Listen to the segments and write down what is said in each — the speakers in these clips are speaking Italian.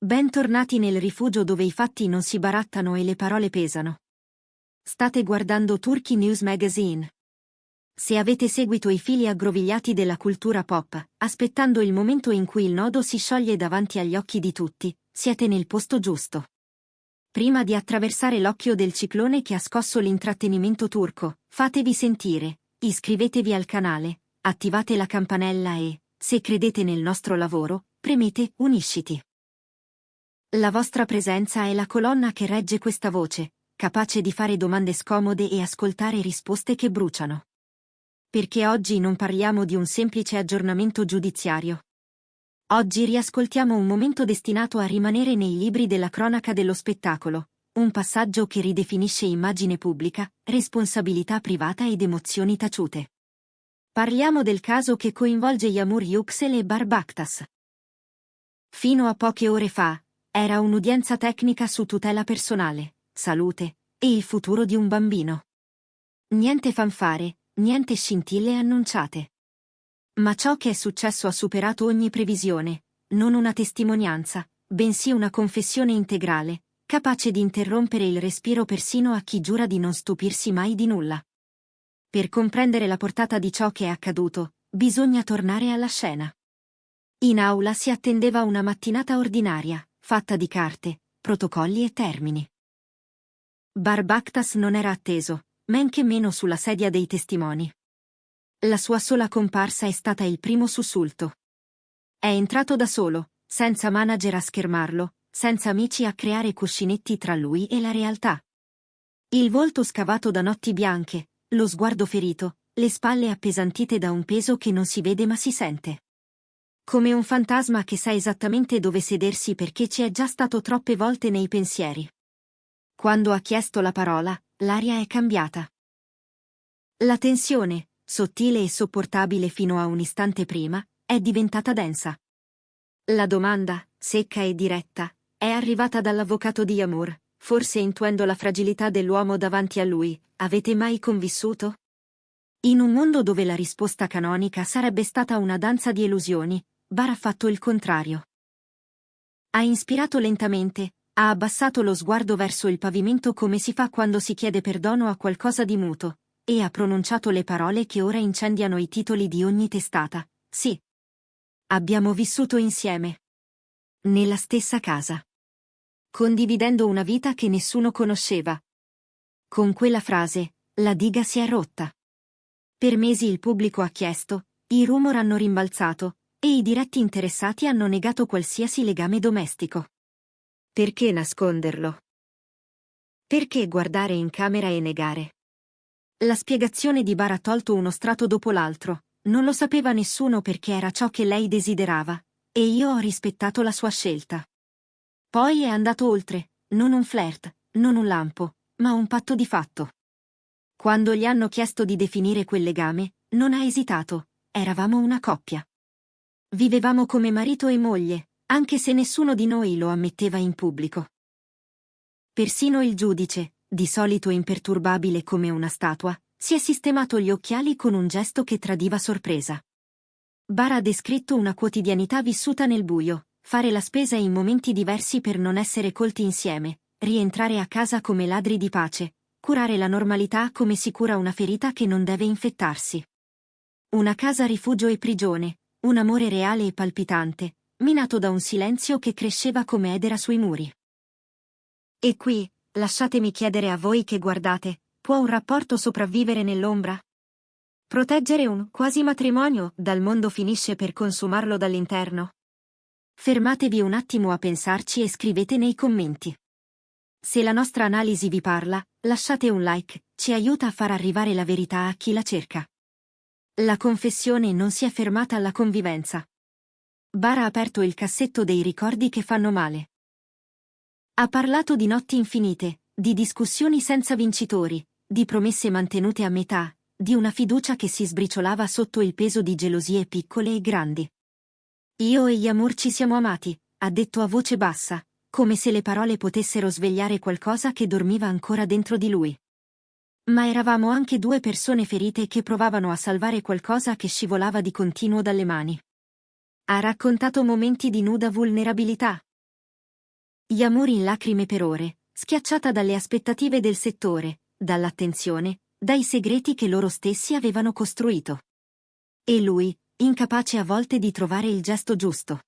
Bentornati nel rifugio dove i fatti non si barattano e le parole pesano. State guardando Turkey News Magazine. Se avete seguito i fili aggrovigliati della cultura pop, aspettando il momento in cui il nodo si scioglie davanti agli occhi di tutti, siete nel posto giusto. Prima di attraversare l'occhio del ciclone che ha scosso l'intrattenimento turco, fatevi sentire, iscrivetevi al canale, attivate la campanella e, se credete nel nostro lavoro, premete Unisciti. La vostra presenza è la colonna che regge questa voce, capace di fare domande scomode e ascoltare risposte che bruciano. Perché oggi non parliamo di un semplice aggiornamento giudiziario. Oggi riascoltiamo un momento destinato a rimanere nei libri della cronaca dello spettacolo, un passaggio che ridefinisce immagine pubblica, responsabilità privata ed emozioni taciute. Parliamo del caso che coinvolge Yağmur Yüksel e Barbaktas. Fino a poche ore fa, era un'udienza tecnica su tutela personale, salute e il futuro di un bambino. Niente fanfare, niente scintille annunciate. Ma ciò che è successo ha superato ogni previsione, non una testimonianza, bensì una confessione integrale, capace di interrompere il respiro persino a chi giura di non stupirsi mai di nulla. Per comprendere la portata di ciò che è accaduto, bisogna tornare alla scena. In aula si attendeva una mattinata ordinaria, fatta di carte, protocolli e termini. Barbaktas non era atteso, men che meno sulla sedia dei testimoni. La sua sola comparsa è stata il primo sussulto. È entrato da solo, senza manager a schermarlo, senza amici a creare cuscinetti tra lui e la realtà. Il volto scavato da notti bianche, lo sguardo ferito, le spalle appesantite da un peso che non si vede ma si sente. Come un fantasma che sa esattamente dove sedersi perché ci è già stato troppe volte nei pensieri. Quando ha chiesto la parola, l'aria è cambiata. La tensione, sottile e sopportabile fino a un istante prima, è diventata densa. La domanda, secca e diretta, è arrivata dall'avvocato di Yağmur, forse intuendo la fragilità dell'uomo davanti a lui: avete mai convissuto? In un mondo dove la risposta canonica sarebbe stata una danza di illusioni, Bar ha fatto il contrario. Ha inspirato lentamente, ha abbassato lo sguardo verso il pavimento come si fa quando si chiede perdono a qualcosa di muto, e ha pronunciato le parole che ora incendiano i titoli di ogni testata: sì. Abbiamo vissuto insieme. Nella stessa casa. Condividendo una vita che nessuno conosceva. Con quella frase, la diga si è rotta. Per mesi il pubblico ha chiesto, i rumor hanno rimbalzato, e i diretti interessati hanno negato qualsiasi legame domestico. Perché nasconderlo? Perché guardare in camera e negare? La spiegazione di Bar ha tolto uno strato dopo l'altro, non lo sapeva nessuno perché era ciò che lei desiderava, e io ho rispettato la sua scelta. Poi è andato oltre, non un flirt, non un lampo, ma un patto di fatto. Quando gli hanno chiesto di definire quel legame, non ha esitato, eravamo una coppia. Vivevamo come marito e moglie, anche se nessuno di noi lo ammetteva in pubblico. Persino il giudice, di solito imperturbabile come una statua, si è sistemato gli occhiali con un gesto che tradiva sorpresa. Bar ha descritto una quotidianità vissuta nel buio, fare la spesa in momenti diversi per non essere colti insieme, rientrare a casa come ladri di pace, curare la normalità come si cura una ferita che non deve infettarsi. Una casa rifugio e prigione, un amore reale e palpitante, minato da un silenzio che cresceva come edera sui muri. E qui, lasciatemi chiedere a voi che guardate, può un rapporto sopravvivere nell'ombra? Proteggere un quasi matrimonio dal mondo finisce per consumarlo dall'interno? Fermatevi un attimo a pensarci e scrivete nei commenti. Se la nostra analisi vi parla, lasciate un like, ci aiuta a far arrivare la verità a chi la cerca. La confessione non si è fermata alla convivenza. Bar ha aperto il cassetto dei ricordi che fanno male. Ha parlato di notti infinite, di discussioni senza vincitori, di promesse mantenute a metà, di una fiducia che si sbriciolava sotto il peso di gelosie piccole e grandi. Io e Yağmur ci siamo amati, ha detto a voce bassa, come se le parole potessero svegliare qualcosa che dormiva ancora dentro di lui. Ma eravamo anche due persone ferite che provavano a salvare qualcosa che scivolava di continuo dalle mani. Ha raccontato momenti di nuda vulnerabilità. Yamur in lacrime per ore, schiacciata dalle aspettative del settore, dall'attenzione, dai segreti che loro stessi avevano costruito. E lui, incapace a volte di trovare il gesto giusto.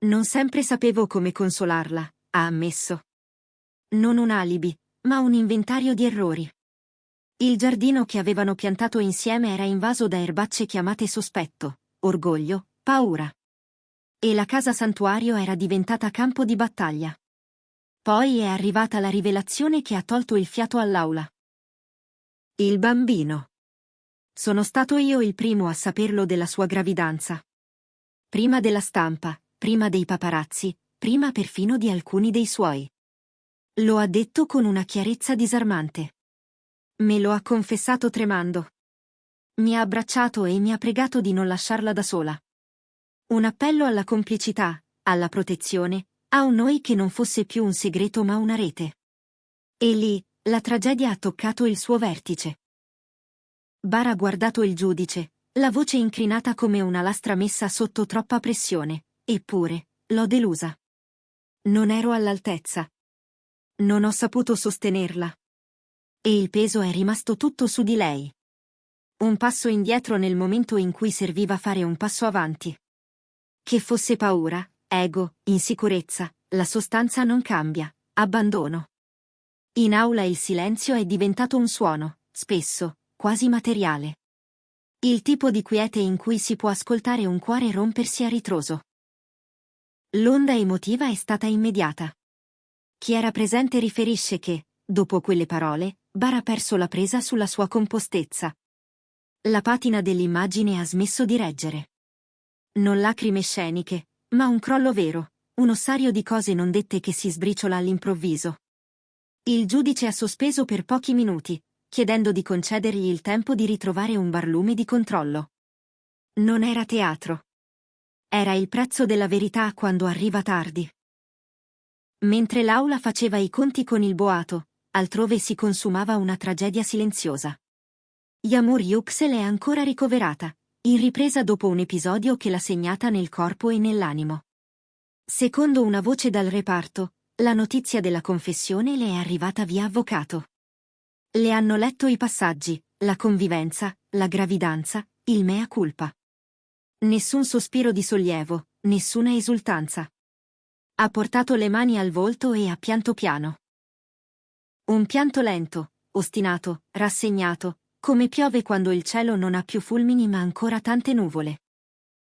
Non sempre sapevo come consolarla, ha ammesso. Non un alibi, ma un inventario di errori. Il giardino che avevano piantato insieme era invaso da erbacce chiamate sospetto, orgoglio, paura. E la casa santuario era diventata campo di battaglia. Poi è arrivata la rivelazione che ha tolto il fiato all'aula. Il bambino. Sono stato io il primo a saperlo della sua gravidanza. Prima della stampa, prima dei paparazzi, prima perfino di alcuni dei suoi. Lo ha detto con una chiarezza disarmante. Me lo ha confessato tremando. Mi ha abbracciato e mi ha pregato di non lasciarla da sola. Un appello alla complicità, alla protezione, a un noi che non fosse più un segreto ma una rete. E lì, la tragedia ha toccato il suo vertice. Bar ha guardato il giudice, la voce incrinata come una lastra messa sotto troppa pressione, eppure, l'ho delusa. Non ero all'altezza. Non ho saputo sostenerla. E il peso è rimasto tutto su di lei. Un passo indietro nel momento in cui serviva fare un passo avanti. Che fosse paura, ego, insicurezza, la sostanza non cambia, abbandono. In aula il silenzio è diventato un suono, spesso, quasi materiale. Il tipo di quiete in cui si può ascoltare un cuore rompersi a ritroso. L'onda emotiva è stata immediata. Chi era presente riferisce che, dopo quelle parole, Bar ha perso la presa sulla sua compostezza. La patina dell'immagine ha smesso di reggere. Non lacrime sceniche, ma un crollo vero, un ossario di cose non dette che si sbriciola all'improvviso. Il giudice ha sospeso per pochi minuti, chiedendo di concedergli il tempo di ritrovare un barlume di controllo. Non era teatro. Era il prezzo della verità quando arriva tardi. Mentre l'aula faceva i conti con il boato, altrove si consumava una tragedia silenziosa. Yamur Yüksel è ancora ricoverata, in ripresa dopo un episodio che l'ha segnata nel corpo e nell'animo. Secondo una voce dal reparto, la notizia della confessione le è arrivata via avvocato. Le hanno letto i passaggi, la convivenza, la gravidanza, il mea culpa. Nessun sospiro di sollievo, nessuna esultanza. Ha portato le mani al volto e ha pianto piano. Un pianto lento, ostinato, rassegnato, come piove quando il cielo non ha più fulmini ma ancora tante nuvole.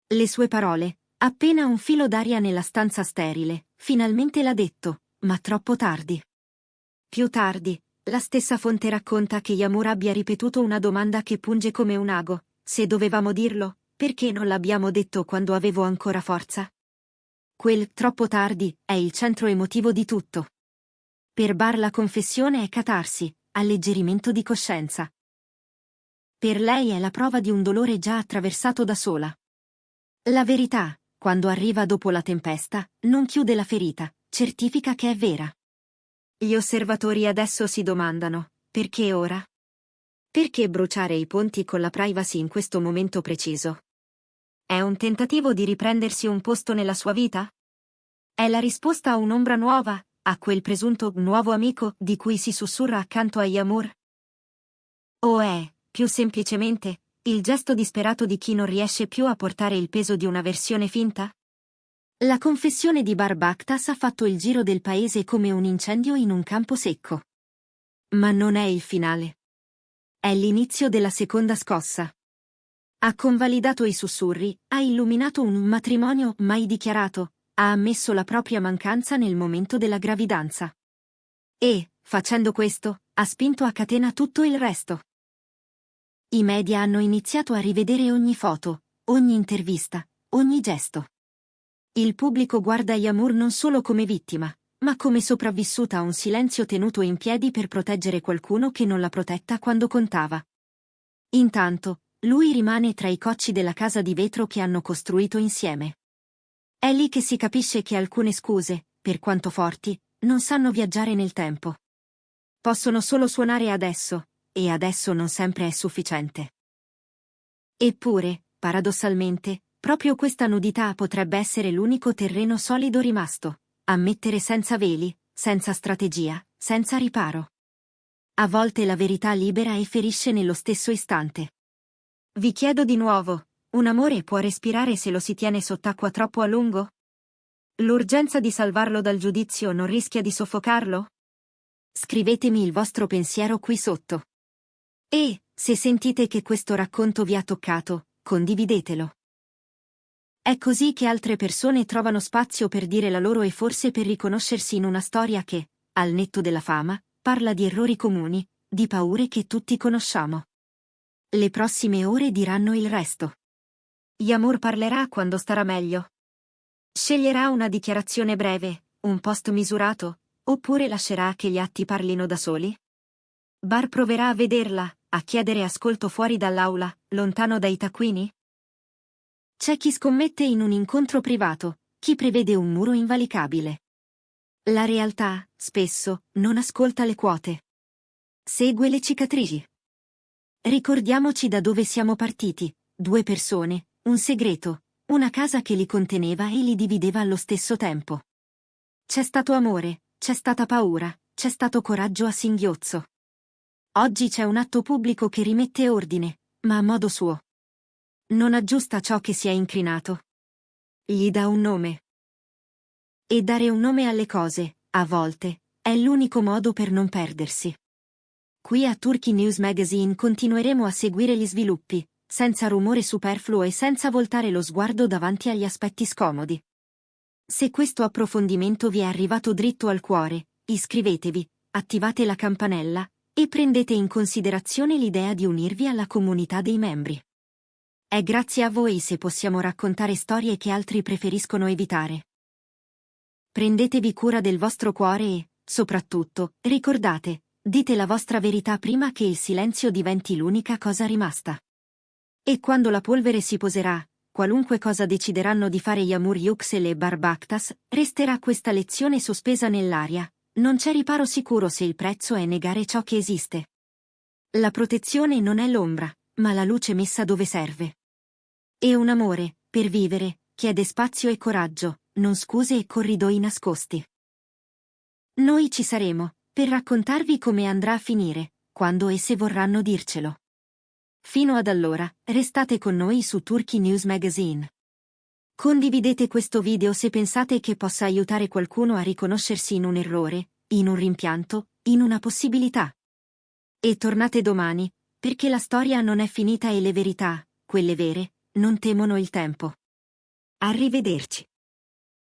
Le sue parole, appena un filo d'aria nella stanza sterile, finalmente l'ha detto, ma troppo tardi. Più tardi, la stessa fonte racconta che Yamur abbia ripetuto una domanda che punge come un ago: se dovevamo dirlo, perché non l'abbiamo detto quando avevo ancora forza? Quel troppo tardi è il centro emotivo di tutto. Per Bar la confessione è catarsi, alleggerimento di coscienza. Per lei è la prova di un dolore già attraversato da sola. La verità, quando arriva dopo la tempesta, non chiude la ferita, certifica che è vera. Gli osservatori adesso si domandano: perché ora? Perché bruciare i ponti con la privacy in questo momento preciso? È un tentativo di riprendersi un posto nella sua vita? È la risposta a un'ombra nuova, a quel presunto nuovo amico di cui si sussurra accanto a Yamur? O è, più semplicemente, il gesto disperato di chi non riesce più a portare il peso di una versione finta? La confessione di Bar Bakhtas ha fatto il giro del paese come un incendio in un campo secco. Ma non è il finale. È l'inizio della seconda scossa. Ha convalidato i sussurri, ha illuminato un matrimonio mai dichiarato, ha ammesso la propria mancanza nel momento della gravidanza. E, facendo questo, ha spinto a catena tutto il resto. I media hanno iniziato a rivedere ogni foto, ogni intervista, ogni gesto. Il pubblico guarda Yamur non solo come vittima, ma come sopravvissuta a un silenzio tenuto in piedi per proteggere qualcuno che non l'ha protetta quando contava. Intanto, lui rimane tra i cocci della casa di vetro che hanno costruito insieme. È lì che si capisce che alcune scuse, per quanto forti, non sanno viaggiare nel tempo. Possono solo suonare adesso, e adesso non sempre è sufficiente. Eppure, paradossalmente, proprio questa nudità potrebbe essere l'unico terreno solido rimasto, ammettere senza veli, senza strategia, senza riparo. A volte la verità libera e ferisce nello stesso istante. Vi chiedo di nuovo, un amore può respirare se lo si tiene sott'acqua troppo a lungo? L'urgenza di salvarlo dal giudizio non rischia di soffocarlo? Scrivetemi il vostro pensiero qui sotto. E, se sentite che questo racconto vi ha toccato, condividetelo. È così che altre persone trovano spazio per dire la loro e forse per riconoscersi in una storia che, al netto della fama, parla di errori comuni, di paure che tutti conosciamo. Le prossime ore diranno il resto. Yamur parlerà quando starà meglio. Sceglierà una dichiarazione breve, un post misurato, oppure lascerà che gli atti parlino da soli? Bar proverà a vederla, a chiedere ascolto fuori dall'aula, lontano dai taccuini? C'è chi scommette in un incontro privato, chi prevede un muro invalicabile. La realtà, spesso, non ascolta le quote. Segue le cicatrici. Ricordiamoci da dove siamo partiti, 2 persone, un segreto, una casa che li conteneva e li divideva allo stesso tempo. C'è stato amore, c'è stata paura, c'è stato coraggio a singhiozzo. Oggi c'è un atto pubblico che rimette ordine, ma a modo suo. Non aggiusta ciò che si è incrinato. Gli dà un nome. E dare un nome alle cose, a volte, è l'unico modo per non perdersi. Qui a Turkey News Magazine continueremo a seguire gli sviluppi, senza rumore superfluo e senza voltare lo sguardo davanti agli aspetti scomodi. Se questo approfondimento vi è arrivato dritto al cuore, iscrivetevi, attivate la campanella, e prendete in considerazione l'idea di unirvi alla comunità dei membri. È grazie a voi se possiamo raccontare storie che altri preferiscono evitare. Prendetevi cura del vostro cuore e, soprattutto, ricordate, dite la vostra verità prima che il silenzio diventi l'unica cosa rimasta. E quando la polvere si poserà, qualunque cosa decideranno di fare Yamur Yüksel e Barbaktas, resterà questa lezione sospesa nell'aria. Non c'è riparo sicuro se il prezzo è negare ciò che esiste. La protezione non è l'ombra, ma la luce messa dove serve. E un amore, per vivere, chiede spazio e coraggio, non scuse e corridoi nascosti. Noi ci saremo, per raccontarvi come andrà a finire, quando e se vorranno dircelo. Fino ad allora, restate con noi su Turkey News Magazine. Condividete questo video se pensate che possa aiutare qualcuno a riconoscersi in un errore, in un rimpianto, in una possibilità. E tornate domani, perché la storia non è finita e le verità, quelle vere, non temono il tempo. Arrivederci.